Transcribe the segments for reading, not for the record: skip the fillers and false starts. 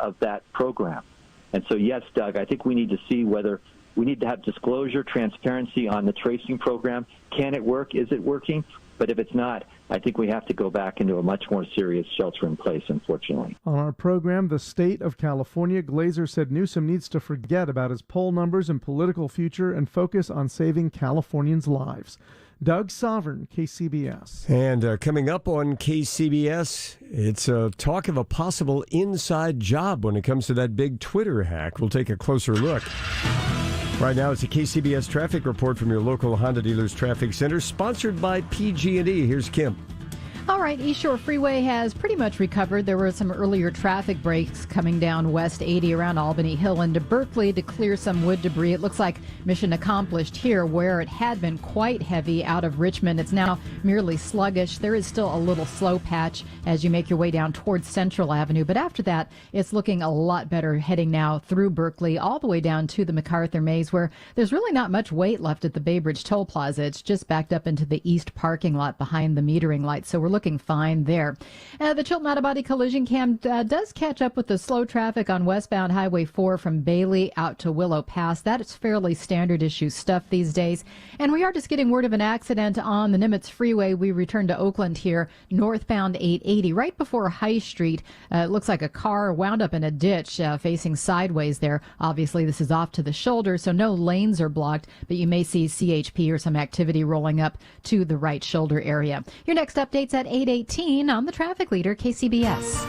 of that program. And so, yes, Doug, I think we need to see whether we need to have disclosure, transparency on the tracing program. Can it work? Is it working? But if it's not, I think we have to go back into a much more serious shelter in place, unfortunately. On our program, the state of California, Glazer said Newsom needs to forget about his poll numbers and political future and focus on saving Californians' lives. Doug Sovereign, KCBS. And coming up on KCBS, it's talk of a possible inside job when it comes to that big Twitter hack. We'll take a closer look. Right now, it's a KCBS traffic report from your local Honda Dealers Traffic Center, sponsored by PG&E. Here's Kim. All right, East Shore Freeway has pretty much recovered. There were some earlier traffic breaks coming down West 80 around Albany Hill into Berkeley to clear some wood debris. It looks like mission accomplished here, where it had been quite heavy out of Richmond. It's now merely sluggish. There is still a little slow patch as you make your way down towards Central Avenue. But after that, it's looking a lot better heading now through Berkeley all the way down to the MacArthur Maze, where there's really not much weight left at the Bay Bridge Toll Plaza. It's just backed up into the east parking lot behind the metering lights. So we're looking fine there. The Chilton out-of-body collision cam does catch up with the slow traffic on westbound Highway 4 from Bailey out to Willow Pass. That is fairly standard issue stuff these days. And we are just getting word of an accident on the Nimitz Freeway. We return to Oakland here, northbound 880, right before High Street. It looks like a car wound up in a ditch facing sideways there. Obviously, this is off to the shoulder, so no lanes are blocked, but you may see CHP or some activity rolling up to the right shoulder area. Your next update's at 8:18 on the traffic leader, KCBS.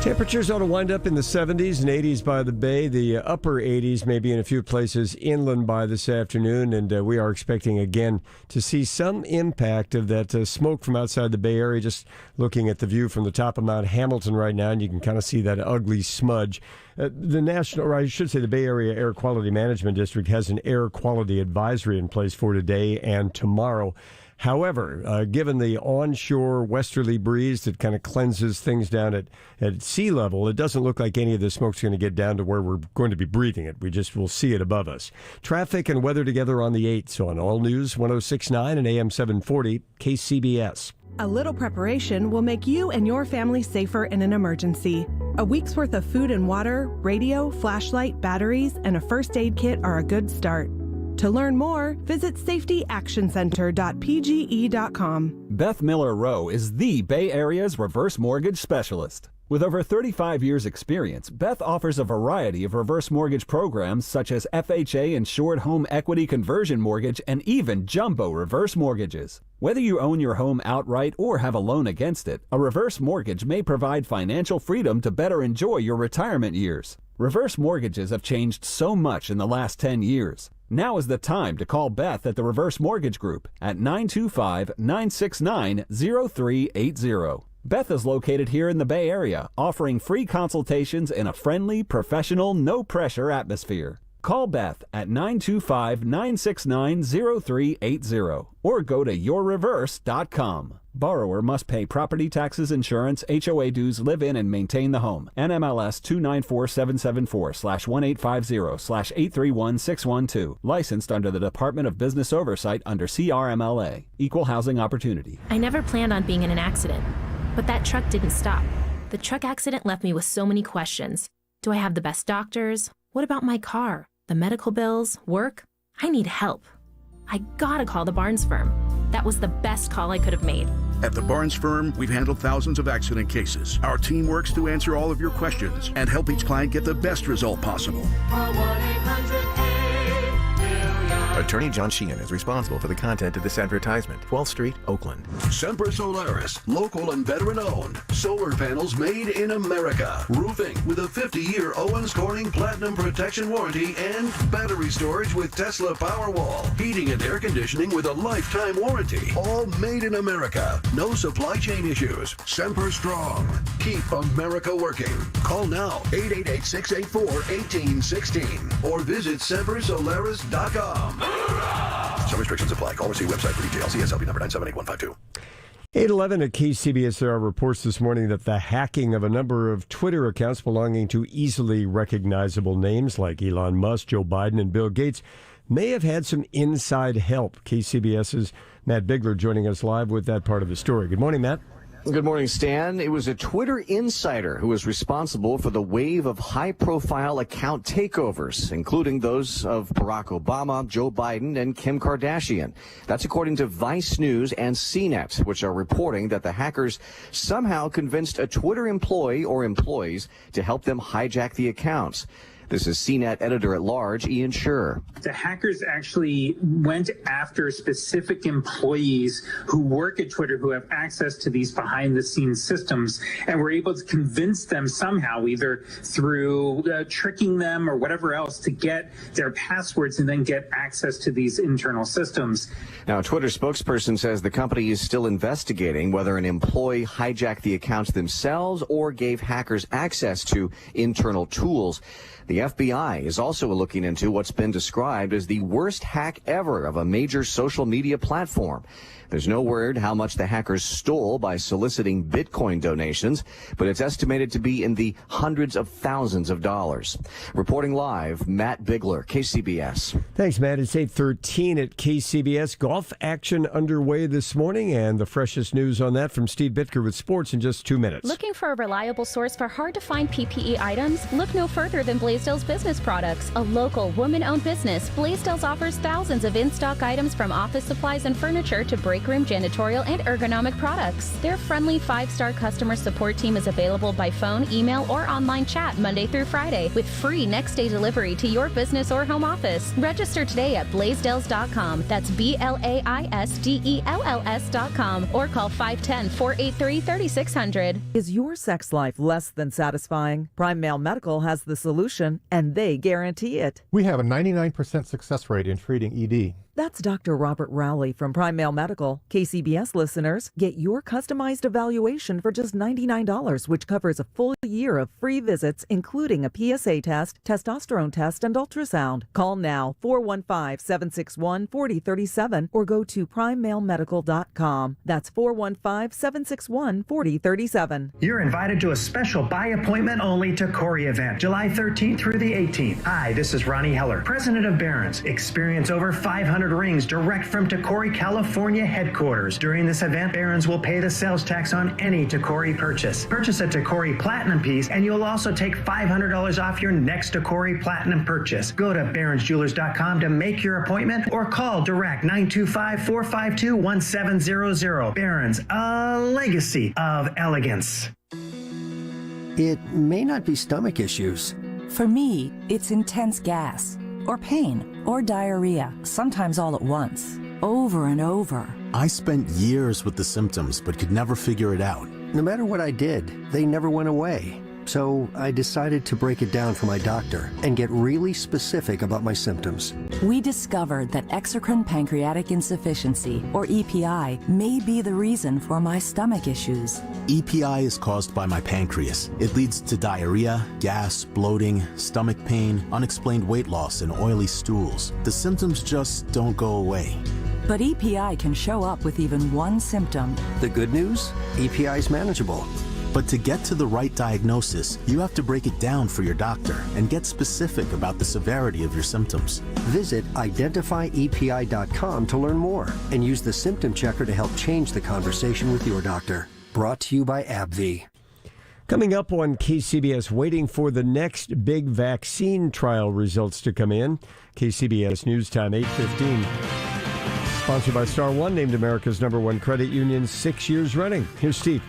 Temperatures ought to wind up in the 70s and 80s by the Bay. The upper 80s maybe in a few places inland by this afternoon. And we are expecting again to see some impact of that smoke from outside the Bay Area. Just looking at the view from the top of Mount Hamilton right now, and you can kind of see that ugly smudge. The national, or I should say the Bay Area Air Quality Management District has an air quality advisory in place for today and tomorrow. However, given the onshore westerly breeze that kind of cleanses things down at sea level, it doesn't look like any of the smoke's going to get down to where we're going to be breathing it. We just will see it above us. Traffic and weather together on the 8th on All News 106.9 and AM 740 KCBS. A little preparation will make you and your family safer in an emergency. A week's worth of food and water, radio, flashlight, batteries, and a first aid kit are a good start. To learn more, visit safetyactioncenter.pge.com. Beth Miller Rowe is the Bay Area's reverse mortgage specialist. With over 35 years' experience, Beth offers a variety of reverse mortgage programs such as FHA insured home equity conversion mortgage and even jumbo reverse mortgages. Whether you own your home outright or have a loan against it, a reverse mortgage may provide financial freedom to better enjoy your retirement years. Reverse mortgages have changed so much in the last 10 years. Now is the time to call Beth at the Reverse Mortgage Group at 925-969-0380. Beth is located here in the Bay Area, offering free consultations in a friendly, professional, no-pressure atmosphere. Call Beth at 925-969-0380 or go to yourreverse.com. Borrower must pay property taxes, insurance, HOA dues, live in and maintain the home. NMLS 294774/1850/831612. Licensed under the Department of Business Oversight under CRMLA. Equal Housing Opportunity. I never planned on being in an accident, but that truck didn't stop. The truck accident left me with so many questions. Do I have the best doctors? What about my car? The medical bills? Work? I need help. I gotta call the Barnes Firm. That was the best call I could have made. At the Barnes Firm, we've handled thousands of accident cases. Our team works to answer all of your questions and help each client get the best result possible. Attorney John Sheehan is responsible for the content of this advertisement. 12th Street, Oakland. Semper Solaris, local and veteran-owned. Solar panels made in America. Roofing with a 50-year Owens Corning Platinum Protection Warranty and battery storage with Tesla Powerwall. Heating and air conditioning with a lifetime warranty. All made in America. No supply chain issues. Semper Strong. Keep America working. Call now, 888-684-1816 or visit sempersolaris.com. Some restrictions apply. Call or see website for details. CSLB number 978152. 8:11 at KCBS. There are reports this morning that the hacking of a number of Twitter accounts belonging to easily recognizable names like Elon Musk, Joe Biden, and Bill Gates may have had some inside help. KCBS's Matt Bigler joining us live with that part of the story. Good morning, Matt. Good morning, Stan. It was a Twitter insider who was responsible for the wave of high-profile account takeovers, including those of Barack Obama, Joe Biden, and Kim Kardashian. That's according to Vice News and CNET, which are reporting that the hackers somehow convinced a Twitter employee or employees to help them hijack the accounts. This is CNET editor-at-large Ian Scherr. The hackers actually went after specific employees who work at Twitter who have access to these behind-the-scenes systems and were able to convince them somehow, either through tricking them or whatever else, to get their passwords and then get access to these internal systems. Now, a Twitter spokesperson says the company is still investigating whether an employee hijacked the accounts themselves or gave hackers access to internal tools. The FBI is also looking into what's been described as the worst hack ever of a major social media platform. There's no word how much the hackers stole by soliciting Bitcoin donations, but it's estimated to be in the hundreds of thousands of dollars. Reporting live, Matt Bigler, KCBS. Thanks, Matt. It's 8:13 at KCBS. Golf action underway this morning, and the freshest news on that from Steve Bitker with sports in just 2 minutes. Looking for a reliable source for hard-to-find PPE items? Look no further than Blaisdell's Business Products, a local woman-owned business. Blaisdell's offers thousands of in-stock items from office supplies and furniture to break room, janitorial, and ergonomic products. Their friendly 5-star customer support team is available by phone, email, or online chat Monday through Friday with free next-day delivery to your business or home office. Register today at blaisdells.com. That's BLAISDELLS.com or call 510-483-3600. Is your sex life less than satisfying? Prime Male Medical has the solution, and they guarantee it. We have a 99% success rate in treating ED. That's Dr. Robert Rowley from Prime Male Medical. KCBS listeners, get your customized evaluation for just $99, which covers a full year of free visits, including a PSA test, testosterone test, and ultrasound. Call now, 415-761-4037, or go to primemalemedical.com. That's 415-761-4037. You're invited to a special by appointment only Tacori event, July 13th through the 18th. Hi, this is Ronnie Heller, president of Barron's. Experience over 500 rings direct from Tacori, California headquarters. During this event, Barron's will pay the sales tax on any Tacori purchase. Purchase a Tacori Platinum piece and you'll also take $500 off your next Tacori Platinum purchase. Go to barronsjewelers.com to make your appointment or call direct 925-452-1700. Barron's, a legacy of elegance. It may not be stomach issues. For me, it's intense gas, or pain, or diarrhea, sometimes all at once, over and over. I spent years with the symptoms, but could never figure it out. No matter what I did, they never went away. So I decided to break it down for my doctor and get really specific about my symptoms. We discovered that exocrine pancreatic insufficiency, or EPI, may be the reason for my stomach issues. EPI is caused by my pancreas. It leads to diarrhea, gas, bloating, stomach pain, unexplained weight loss, and oily stools. The symptoms just don't go away. But EPI can show up with even one symptom. The good news? EPI is manageable. But to get to the right diagnosis, you have to break it down for your doctor and get specific about the severity of your symptoms. Visit identifyepi.com to learn more and use the symptom checker to help change the conversation with your doctor. Brought to you by AbbVie. Coming up on KCBS, waiting for the next big vaccine trial results to come in. KCBS News Time, 8:15. Sponsored by Star One, named America's #1 credit union 6 years running. Here's Steve.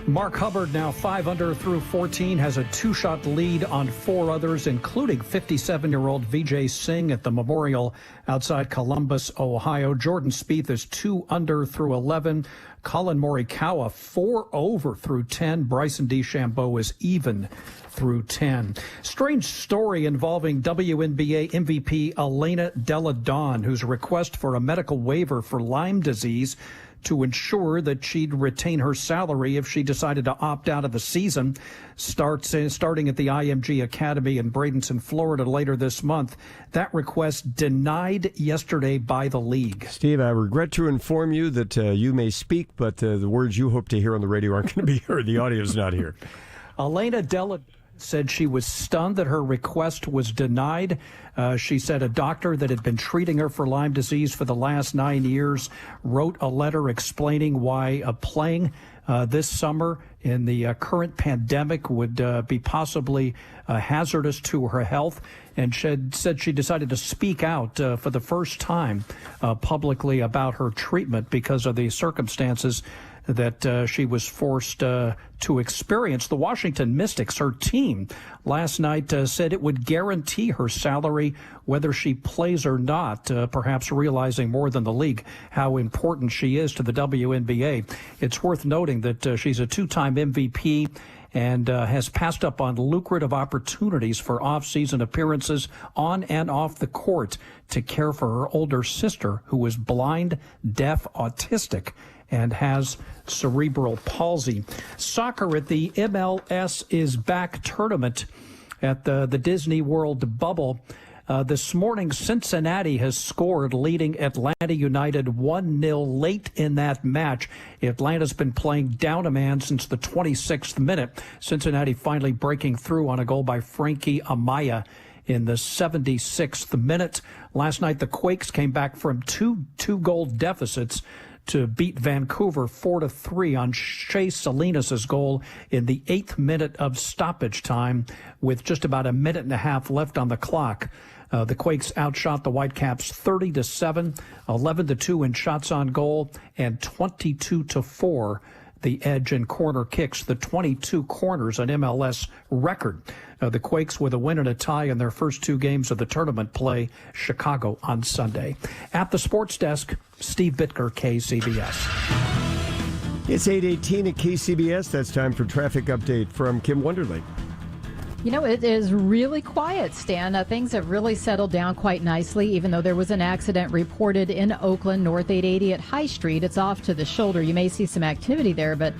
Mark Hubbard, now 5 under through 14, has a 2-shot lead on 4 others, including 57-year-old Vijay Singh at the Memorial outside Columbus, Ohio. Jordan Spieth is 2 under through 11. Colin Morikawa 4 over through 10. Bryson DeChambeau is even through 10. Strange story involving WNBA MVP Elena Delle Donne, whose request for a medical waiver for Lyme disease to ensure that she'd retain her salary if she decided to opt out of the season, starting at the IMG Academy in Bradenton, Florida later this month. That request denied yesterday by the league. Steve, I regret to inform you that you may speak, but the words you hope to hear on the radio aren't going to be heard. The audio's not here. Elena Delle said she was stunned that her request was denied. She said a doctor that had been treating her for Lyme disease for the last 9 years wrote a letter explaining why playing this summer in the current pandemic would be possibly hazardous to her health. And she said she decided to speak out for the first time publicly about her treatment because of the circumstances that she was forced to experience. The Washington Mystics, her team, last night said it would guarantee her salary whether she plays or not, perhaps realizing more than the league how important she is to the WNBA. It's worth noting that she's a two-time MVP and has passed up on lucrative opportunities for off-season appearances on and off the court to care for her older sister, who is blind, deaf, autistic, and has cerebral palsy. Soccer at the MLS is Back tournament at the Disney World bubble. This morning, Cincinnati has scored, leading Atlanta United 1-0 late in that match. Atlanta's been playing down a man since the 26th minute. Cincinnati finally breaking through on a goal by Frankie Amaya in the 76th minute. Last night, the Quakes came back from two-goal deficits to beat Vancouver 4-3 on Shea Salinas' goal in the 8th minute of stoppage time with just about a minute and a half left on the clock. The Quakes outshot the Whitecaps 30-7, 11-2 in shots on goal, and 22-4 the edge in corner kicks, the 22 corners, an MLS record. The Quakes with a win and a tie in their first two games of the tournament play Chicago on Sunday. At the sports desk, Steve Bitker, KCBS. It's 8:18 at KCBS. That's time for traffic update from Kim Wonderly. You know, it is really quiet, Stan. Things have really settled down quite nicely, even though there was an accident reported in Oakland, North 880 at High Street. It's off to the shoulder. You may see some activity there, but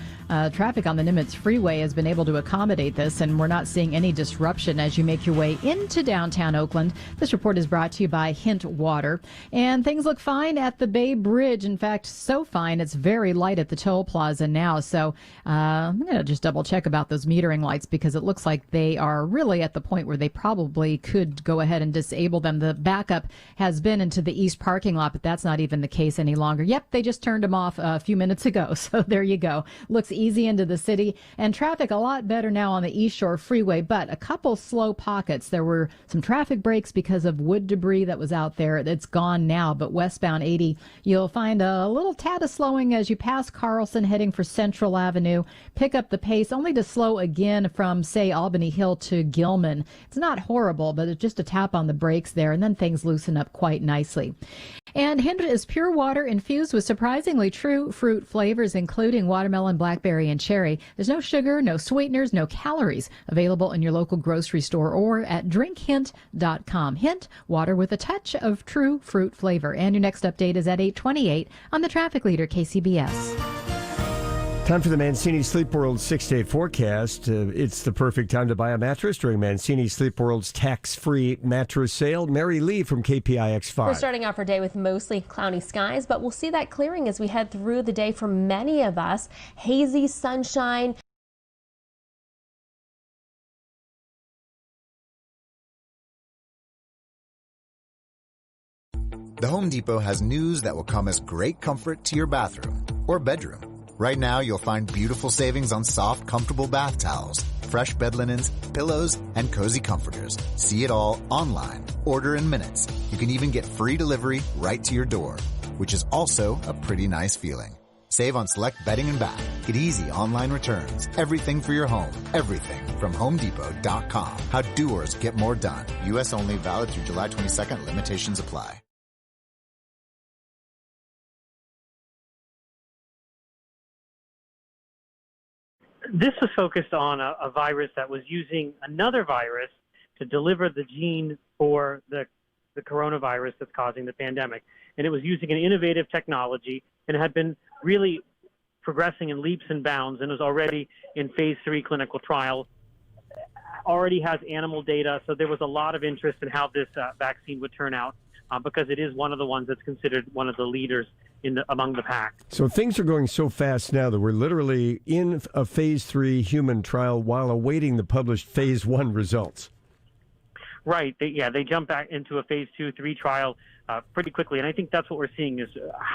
traffic on the Nimitz Freeway has been able to accommodate this, and we're not seeing any disruption as you make your way into downtown Oakland. This report is brought to you by Hint Water. And things look fine at the Bay Bridge. In fact, so fine, it's very light at the toll plaza now. So I'm going to just double check about those metering lights because it looks like they are really at the point where they probably could go ahead and disable them. The backup has been into the east parking lot, but that's not even the case any longer. Yep, they just turned them off a few minutes ago. So there you go. Looks easy into the city, and traffic a lot better now on the East Shore Freeway, but a couple slow pockets. There were some traffic breaks because of wood debris that was out there. It's gone now, but westbound 80, you'll find a little tad of slowing as you pass Carlson heading for Central Avenue. Pick up the pace only to slow again from, say, Albany Hill to Gilman. It's not horrible, but it's just a tap on the brakes there, and then things loosen up quite nicely. And Hint is pure water infused with surprisingly true fruit flavors, including watermelon, blackberry, and cherry. There's no sugar, no sweeteners, no calories. Available in your local grocery store or at drinkhint.com. Hint, water with a touch of true fruit flavor. And your next update is at 8:28 on the Traffic Leader, KCBS. Time for the Mancini Sleep World 6-day forecast. It's the perfect time to buy a mattress during Mancini Sleep World's tax-free mattress sale. Mary Lee from KPIX5. We're starting off our day with mostly cloudy skies, but we'll see that clearing as we head through the day for many of us. Hazy sunshine. The Home Depot has news that will come as great comfort to your bathroom or bedroom. Right now, you'll find beautiful savings on soft, comfortable bath towels, fresh bed linens, pillows, and cozy comforters. See it all online. Order in minutes. You can even get free delivery right to your door, which is also a pretty nice feeling. Save on select bedding and bath. Get easy online returns. Everything for your home. Everything from HomeDepot.com. How doers get more done. U.S. only, valid through July 22nd. Limitations apply. This was focused on a virus that was using another virus to deliver the gene for the coronavirus that's causing the pandemic. And it was using an innovative technology and had been really progressing in leaps and bounds and was already in phase 3 clinical trials, already has animal data. So there was a lot of interest in how this vaccine would turn out because it is one of the ones that's considered one of the leaders among the pack. So things are going so fast now that we're literally in a phase 3 human trial while awaiting the published phase 1 results. Right. They jump back into a phase 2-3 trial pretty quickly. And I think that's what we're seeing is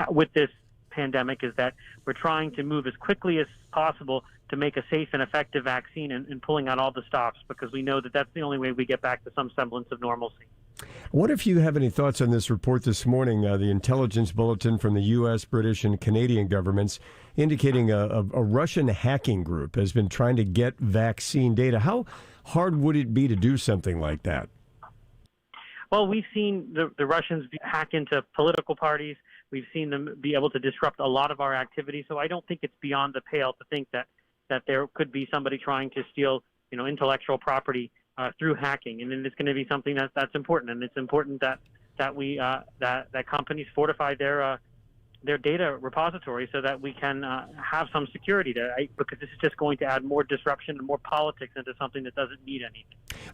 with this pandemic is that we're trying to move as quickly as possible to make a safe and effective vaccine and pulling out all the stops, because we know that that's the only way we get back to some semblance of normalcy. What if you have any thoughts on this report this morning, the intelligence bulletin from the U.S., British, and Canadian governments indicating a Russian hacking group has been trying to get vaccine data? How hard would it be to do something like that? Well, we've seen the Russians hack into political parties. We've seen them be able to disrupt a lot of our activity. So I don't think it's beyond the pale to think that there could be somebody trying to steal, intellectual property through hacking. And then it's going to be something that's important. And it's important that companies fortify their data repository so that we can have some security there, because this is just going to add more disruption and more politics into something that doesn't need anything.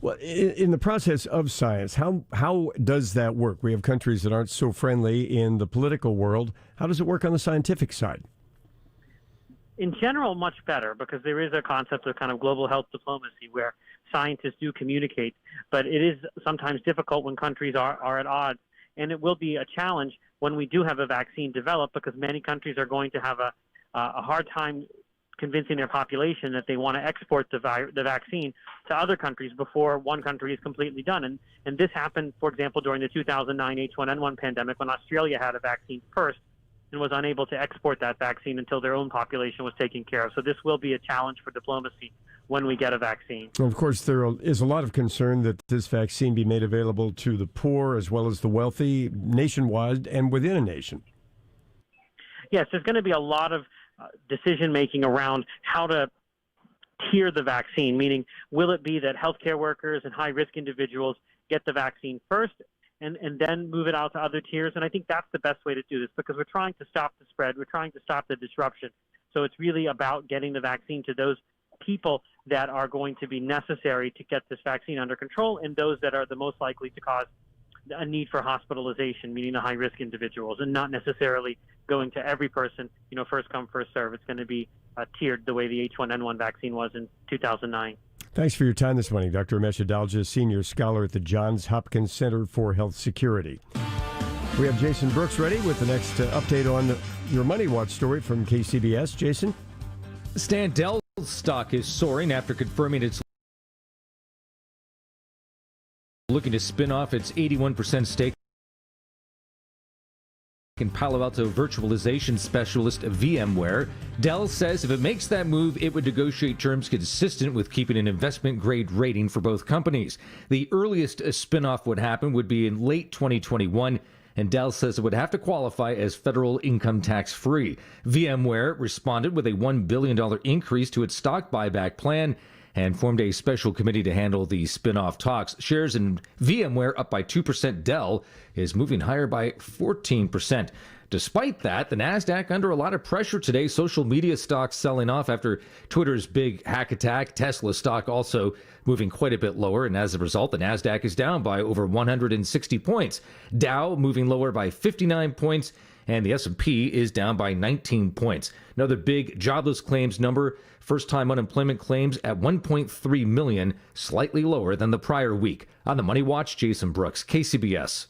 Well, in the process of science, how does that work? We have countries that aren't so friendly in the political world. How does it work on the scientific side? In general, much better, because there is a concept of kind of global health diplomacy where scientists do communicate, but it is sometimes difficult when countries are at odds. And it will be a challenge when we do have a vaccine developed, because many countries are going to have a hard time convincing their population that they want to export the vaccine to other countries before one country is completely done. And this happened, for example, during the 2009 H1N1 pandemic, when Australia had a vaccine first and was unable to export that vaccine until their own population was taken care of. So this will be a challenge for diplomacy when we get a vaccine. Well, of course, there is a lot of concern that this vaccine be made available to the poor as well as the wealthy nationwide and within a nation. Yes, there's going to be a lot of decision-making around how to tier the vaccine, meaning will it be that healthcare workers and high-risk individuals get the vaccine first and then move it out to other tiers? And I think that's the best way to do this, because we're trying to stop the spread. We're trying to stop the disruption. So it's really about getting the vaccine to those people that are going to be necessary to get this vaccine under control, and those that are the most likely to cause a need for hospitalization, meaning the high-risk individuals, and not necessarily going to every person, first come, first serve. It's going to be tiered the way the H1N1 vaccine was in 2009. Thanks for your time this morning, Dr. Umesh Adalja, Senior Scholar at the Johns Hopkins Center for Health Security. We have Jason Brooks ready with the next update on your Money Watch story from KCBS. Jason? Stan, Dell's stock is soaring after confirming it's looking to spin off its 81% stake in Palo Alto virtualization specialist VMware. Dell says if it makes that move, it would negotiate terms consistent with keeping an investment-grade rating for both companies. The earliest a spin-off would happen would be in late 2021, and Dell says it would have to qualify as federal income tax-free. VMware responded with a $1 billion increase to its stock buyback plan and formed a special committee to handle the spin-off talks. Shares in VMware up by 2%. Dell is moving higher by 14%. Despite that, the NASDAQ under a lot of pressure today. Social media stocks selling off after Twitter's big hack attack. Tesla stock also moving quite a bit lower, and as a result, the NASDAQ is down by over 160 points. Dow moving lower by 59 points, and the S&P is down by 19 points. Another big jobless claims number, first-time unemployment claims at 1.3 million, slightly lower than the prior week. On the Money Watch, Jason Brooks, KCBS.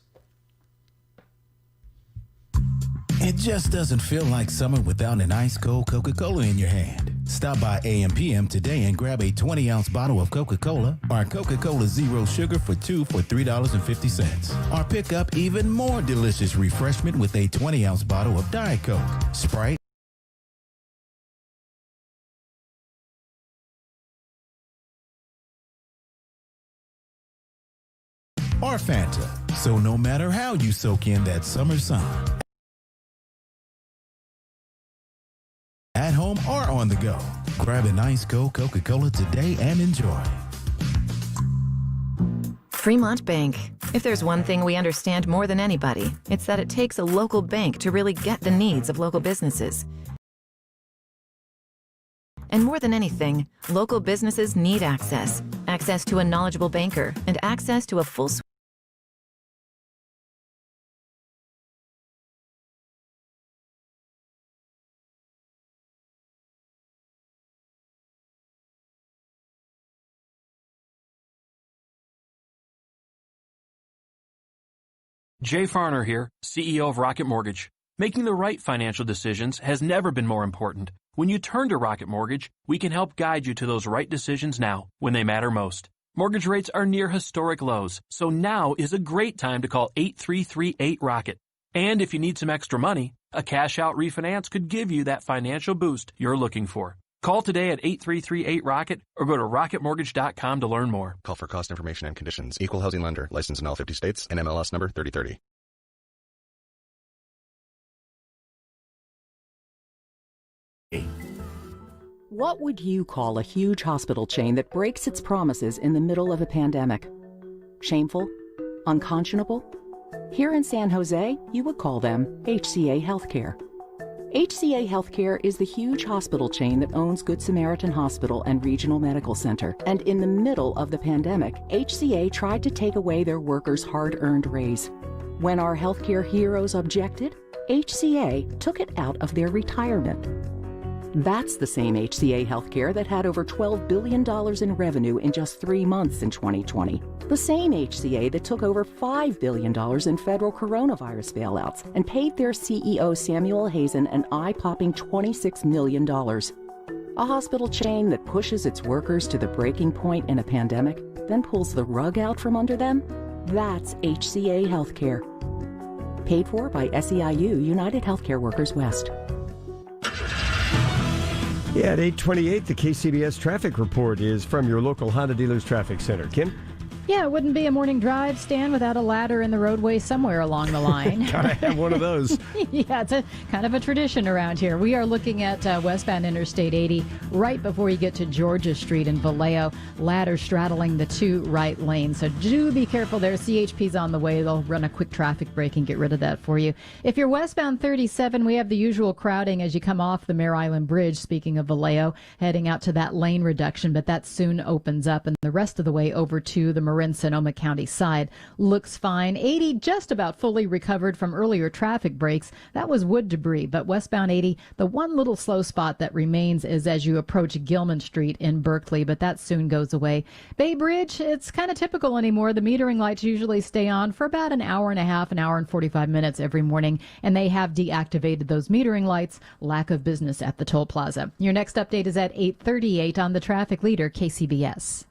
It just doesn't feel like summer without an ice cold Coca-Cola in your hand. Stop by AM/PM today and grab a 20-ounce bottle of Coca-Cola or Coca-Cola Zero Sugar for $3.50. Or pick up even more delicious refreshment with a 20-ounce bottle of Diet Coke, Sprite, or Fanta. So no matter how you soak in that summer sun, at home or on the go, grab an ice cold Coca-Cola today and enjoy. Fremont Bank. If there's one thing we understand more than anybody, it's that it takes a local bank to really get the needs of local businesses. And more than anything, local businesses need access to a knowledgeable banker, and access to a full suite Jay Farner here, CEO of Rocket Mortgage. Making the right financial decisions has never been more important. When you turn to Rocket Mortgage, we can help guide you to those right decisions now, when they matter most. Mortgage rates are near historic lows, so now is a great time to call 8338-ROCKET. And if you need some extra money, a cash-out refinance could give you that financial boost you're looking for. Call today at 8338-ROCKET or go to rocketmortgage.com to learn more. Call for cost information and conditions. Equal housing lender. Licensed in all 50 states. And MLS number 3030. What would you call a huge hospital chain that breaks its promises in the middle of a pandemic? Shameful? Unconscionable? Here in San Jose, you would call them HCA Healthcare. HCA Healthcare is the huge hospital chain that owns Good Samaritan Hospital and Regional Medical Center. And in the middle of the pandemic, HCA tried to take away their workers' hard-earned raise. When our healthcare heroes objected, HCA took it out of their retirement. That's the same HCA Healthcare that had over $12 billion in revenue in just 3 months in 2020. The same HCA that took over $5 billion in federal coronavirus bailouts and paid their CEO Samuel Hazen an eye-popping $26 million. A hospital chain that pushes its workers to the breaking point in a pandemic, then pulls the rug out from under them? That's HCA Healthcare. Paid for by SEIU, United Healthcare Workers West. Yeah, at 8:28, the KCBS traffic report is from your local Honda dealers traffic center. Kim? Yeah, it wouldn't be a morning drive, Stan, without a ladder in the roadway somewhere along the line. Gotta have one of those. Yeah, it's a kind of a tradition around here. We are looking at westbound Interstate 80 right before you get to Georgia Street in Vallejo. Ladder straddling the two right lanes. So do be careful there. CHP's on the way. They'll run a quick traffic break and get rid of that for you. If you're westbound 37, we have the usual crowding as you come off the Mare Island Bridge, speaking of Vallejo, heading out to that lane reduction, but that soon opens up, and the rest of the way over to the Marin-Sonoma County side looks fine. 80 just about fully recovered from earlier traffic breaks. That was wood debris, but westbound 80, the one little slow spot that remains is as you approach Gilman Street in Berkeley, but that soon goes away. Bay Bridge, it's kind of typical anymore. The metering lights usually stay on for about an hour and a half, an hour and 45 minutes every morning, and they have deactivated those metering lights. Lack of business at the toll plaza. Your next update is at 8:38 on the traffic leader, KCBS.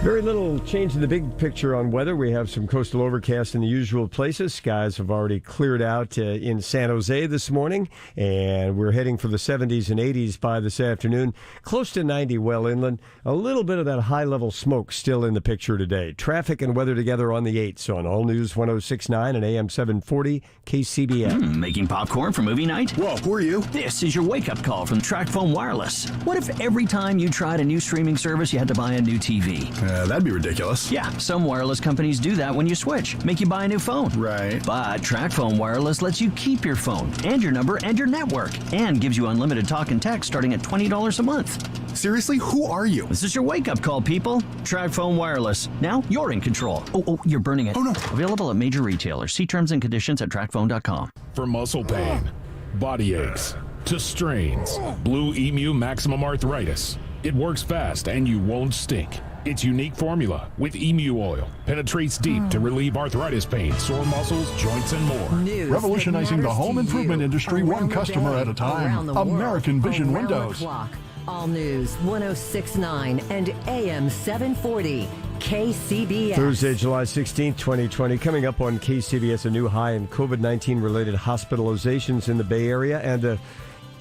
Very little change in the big picture on weather. We have some coastal overcast in the usual places. Skies have already cleared out in San Jose this morning, and we're heading for the 70s and 80s by this afternoon. Close to 90 well inland. A little bit of that high-level smoke still in the picture today. Traffic and weather together on the 8s on All News 106.9 and AM 740 KCBS. Making popcorn for movie night? Whoa, who are you? This is your wake-up call from TracFone Wireless. What if every time you tried a new streaming service, you had to buy a new TV? That'd be ridiculous. Yeah, some wireless companies do that when you switch. Make you buy a new phone. Right. But TracFone Wireless lets you keep your phone and your number and your network, and gives you unlimited talk and text starting at $20 a month. Seriously, who are you? This is your wake-up call, people. TracFone Wireless. Now you're in control. Oh, you're burning it. Oh, no. Available at major retailers. See terms and conditions at TracFone.com. For muscle pain, body aches, to strains, Blue Emu Maximum Arthritis. It works fast and you won't stink. Its unique formula with emu oil penetrates deep to relieve arthritis pain, sore muscles, joints, and more. News revolutionizing the home improvement industry one customer at a time. American Vision Windows. All News 106.9 and AM 740 KCBS. Thursday, July 16th, 2020. Coming up on KCBS, a new high in COVID-19 related hospitalizations in the Bay Area, and a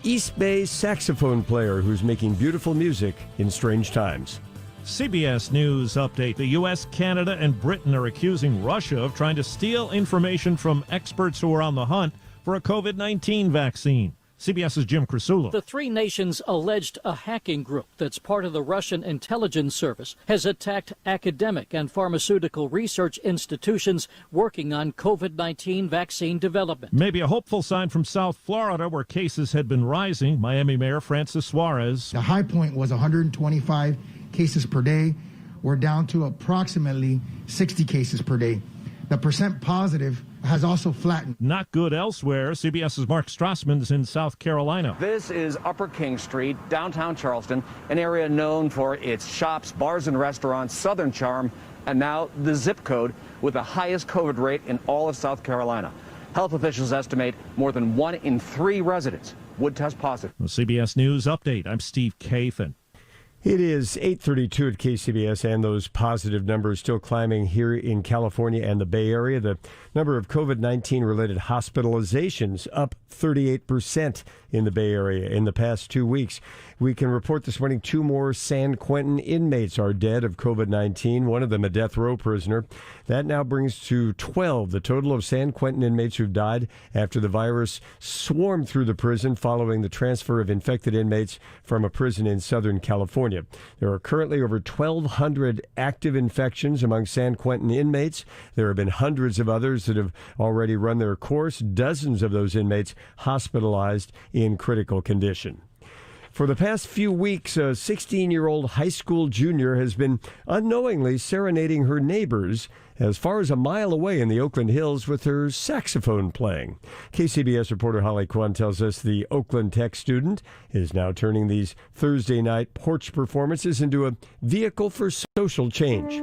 East Bay saxophone player who's making beautiful music in strange times. CBS News update. The U.S., Canada, and Britain are accusing Russia of trying to steal information from experts who are on the hunt for a COVID-19 vaccine. CBS's Jim Krasula. The three nations alleged a hacking group that's part of the Russian intelligence service has attacked academic and pharmaceutical research institutions working on COVID-19 vaccine development. Maybe a hopeful sign from South Florida, where cases had been rising. Miami Mayor Francis Suarez. The high point was 125 cases per day. We're down to approximately 60 cases per day. the percent positive has also flattened. Not good elsewhere. CBS's Mark Strassman is in South Carolina. This is Upper King Street, downtown Charleston, an area known for its shops, bars, and restaurants, Southern charm, and now the zip code with the highest COVID rate in all of South Carolina. Health officials estimate more than 1 in 3 residents would test positive. The CBS News Update. I'm Steve Kathan. It is 8:32 at KCBS, and those positive numbers still climbing here in California and the Bay Area. The number of COVID-19 related hospitalizations up 38% in the Bay Area in the past 2 weeks. We can report this morning 2 more San Quentin inmates are dead of COVID-19, one of them a death row prisoner. That now brings to 12 the total of San Quentin inmates who've died after the virus swarmed through the prison following the transfer of infected inmates from a prison in Southern California. There are currently over 1,200 active infections among San Quentin inmates. There have been hundreds of others that have already run their course, dozens of those inmates hospitalized in critical condition. For the past few weeks, a 16-year-old high school junior has been unknowingly serenading her neighbors as far as a mile away in the Oakland Hills with her saxophone playing. KCBS reporter Holly Kwan tells us the Oakland Tech student is now turning these Thursday night porch performances into a vehicle for social change.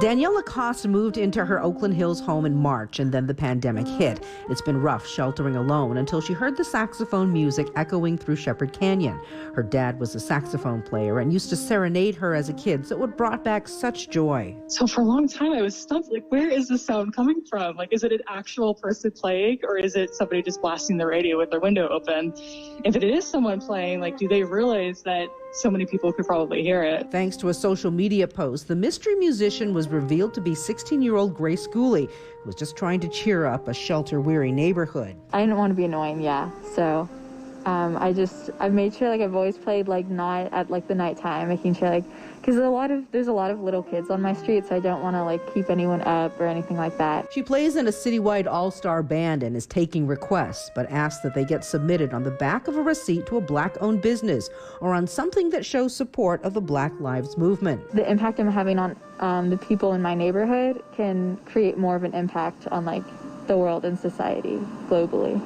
Danielle Lacoste moved into her Oakland Hills home in March, and then the pandemic hit. It's been rough sheltering alone until she heard the saxophone music echoing through Shepherd Canyon. Her dad was a saxophone player and used to serenade her as a kid, so it brought back such joy. So for a long time, I was stumped. Like, where is the sound coming from? Like, is it an actual person playing, or is it somebody just blasting the radio with their window open? If it is someone playing, like, do they realize that so many people could probably hear it? Thanks to a social media post, the mystery musician was revealed to be 16-year-old Grace Gooley, who was just trying to cheer up a shelter-weary neighborhood. I didn't want to be annoying, so I've made sure, like, I've always played, like, not at, like, the nighttime, making sure, like, because there's a lot of little kids on my street, so I don't want to, like, keep anyone up or anything like that. She plays in a citywide all-star band and is taking requests, but asks that they get submitted on the back of a receipt to a Black-owned business or on something that shows support of the Black Lives Movement. The impact I'm having on the people in my neighborhood can create more of an impact on, like, the world and society globally.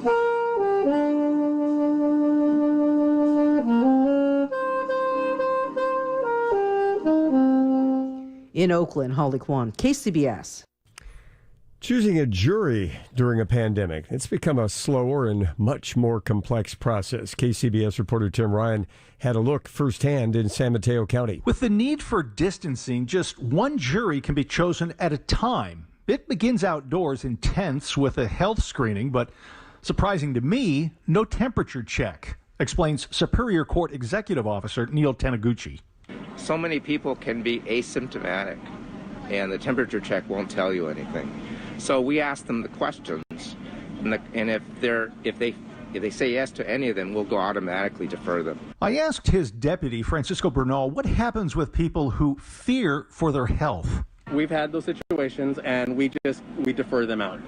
In Oakland, Holly Kwan, KCBS. Choosing a jury during a pandemic, it's become a slower and much more complex process. KCBS reporter Tim Ryan had a look firsthand in San Mateo County. With the need for distancing, just one jury can be chosen at a time. It begins outdoors in tents with a health screening, but surprising to me, no temperature check, explains Superior Court Executive Officer Neil Taniguchi. So many people can be asymptomatic, and the temperature check won't tell you anything. So we ask them the questions, and if they say yes to any of them, we'll go automatically defer them. I asked his deputy, Francisco Bernal, what happens with people who fear for their health. We've had those situations, and we defer them out.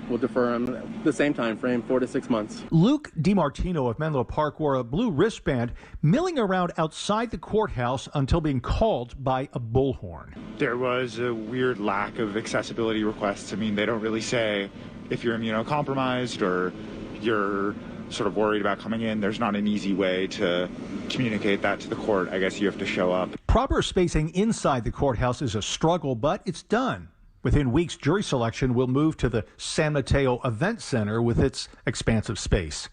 We'll defer them the same time frame, 4 to 6 months. Luke DiMartino of Menlo Park wore a blue wristband, milling around outside the courthouse until being called by a bullhorn. There was a weird lack of accessibility requests. I mean, they don't really say if you're immunocompromised or you're sort of worried about coming in. There's not an easy way to communicate that to the court. I guess you have to show up. Proper spacing inside the courthouse is a struggle, but it's done. Within weeks, jury selection will move to the San Mateo Event Center with its expansive space.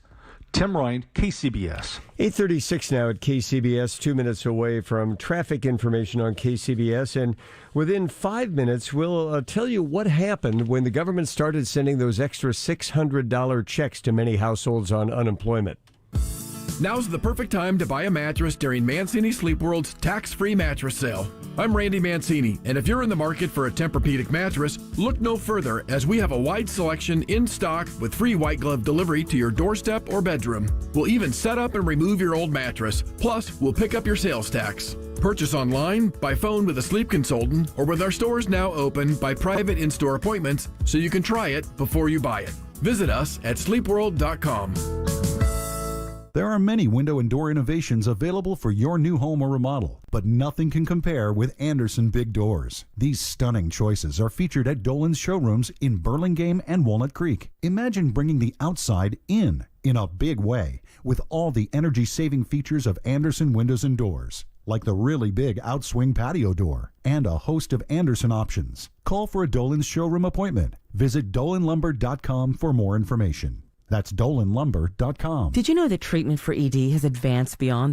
Tim Ryan, KCBS. 8:36 now at KCBS, 2 minutes away from traffic information on KCBS. And within 5 minutes, we'll tell you what happened when the government started sending those extra $600 checks to many households on unemployment. Now's the perfect time to buy a mattress during Mancini Sleep World's tax-free mattress sale. I'm Randy Mancini, and if you're in the market for a Tempur-Pedic mattress, look no further as we have a wide selection in stock with free white glove delivery to your doorstep or bedroom. We'll even set up and remove your old mattress. Plus, we'll pick up your sales tax. Purchase online, by phone with a sleep consultant, or with our stores now open by private in-store appointments so you can try it before you buy it. Visit us at sleepworld.com. There are many window and door innovations available for your new home or remodel, but nothing can compare with Andersen Big Doors. These stunning choices are featured at Dolan's showrooms in Burlingame and Walnut Creek. Imagine bringing the outside in a big way with all the energy-saving features of Andersen windows and doors, like the really big outswing patio door and a host of Andersen options. Call for a Dolan's showroom appointment. Visit dolanlumber.com for more information. That's dolanlumber.com. Did you know that treatment for ED has advanced beyond